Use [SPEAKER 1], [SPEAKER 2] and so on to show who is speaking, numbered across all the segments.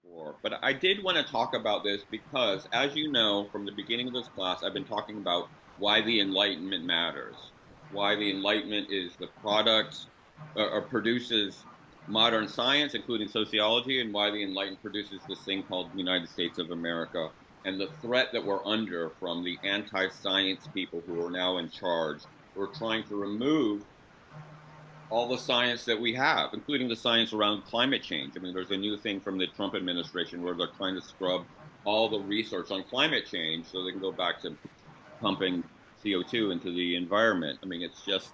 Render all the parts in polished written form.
[SPEAKER 1] before, but I did want to talk about this because, as you know, from the beginning of this class, I've been talking about why the Enlightenment matters, why the Enlightenment is the product or produces modern science, including sociology, and why the Enlightenment produces this thing called the United States of America, and the threat that we're under from the anti-science people who are now in charge, who are trying to remove all the science that we have, including the science around climate change. I mean, there's a new thing from the Trump administration where they're trying to scrub all the research on climate change so they can go back to pumping CO2 into the environment. I mean, it's just.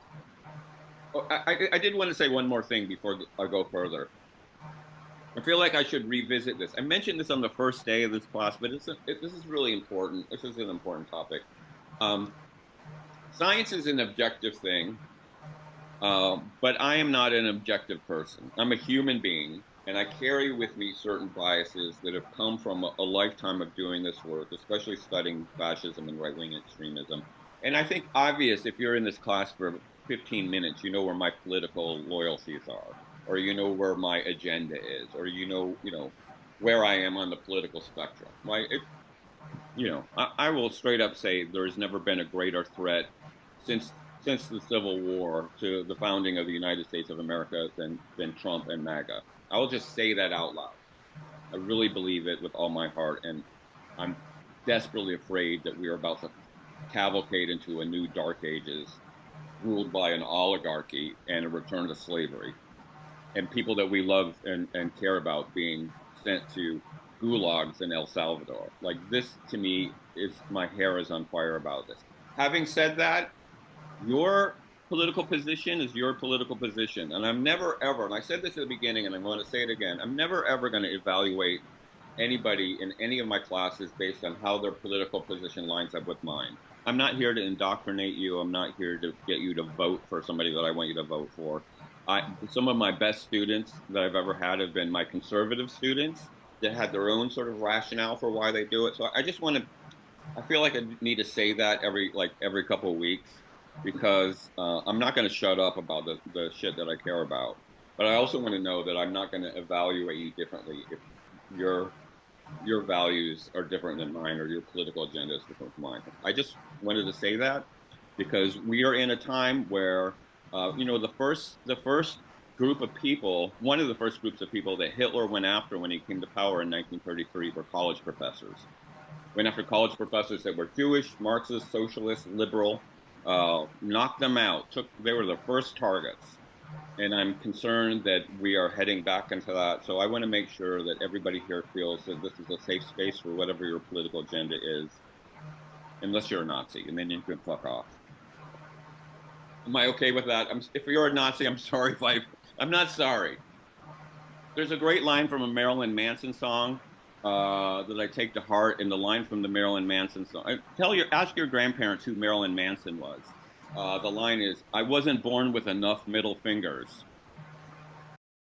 [SPEAKER 1] Oh, I did want to say one more thing before I go further. I feel like I should revisit this. I mentioned this on the first day of this class, but this is really important. This is an important topic. Um, Science is an objective thing. But I am not an objective person. I'm a human being, and I carry with me certain biases that have come from a lifetime of doing this work, especially studying fascism and right wing extremism. And I think obvious if you're in this class for 15 minutes, you know where my political loyalties are, or you know where my agenda is, or you know where I am on the political spectrum. Right? I will straight up say there has never been a greater threat since since the Civil War to the founding of the United States of America than Trump and MAGA. I will just say that out loud. I really believe it with all my heart, and I'm desperately afraid that we are about to cavalcade into a new dark ages ruled by an oligarchy and a return to slavery, and people that we love and care about being sent to gulags in El Salvador. Like this to me is my hair is on fire about this. Having said that, your political position is your political position. And I'm never ever, and I said this at the beginning and I want to say it again, I'm never ever going to evaluate anybody in any of my classes based on how their political position lines up with mine. I'm not here to indoctrinate you. I'm not here to get you to vote for somebody that I want you to vote for. Some of my best students that I've ever had have been my conservative students that had their own sort of rationale for why they do it. So I just want to I feel like I need to say that every couple of weeks because I'm not going to shut up about the shit that I care about. But I also want to know that I'm not going to evaluate you differently if your your values are different than mine or your political agenda is different from mine. I just wanted to say that because we are in a time where the first group of people, one of the first groups of people that Hitler went after when he came to power in 1933 were college professors. Went after college professors that were Jewish, Marxist, socialist, liberal, knocked them out. They were the first targets, and I'm concerned that we are heading back into that. So I want to make sure that everybody here feels that this is a safe space for whatever your political agenda is, unless you're a Nazi, and then you can fuck off. Am I okay with that? If you're a Nazi, I'm sorry if I'm not sorry. There's a great line from a Marilyn Manson song that I take to heart, and the line from the Marilyn Manson song. Ask your grandparents who Marilyn Manson was. The line is, "I wasn't born with enough middle fingers."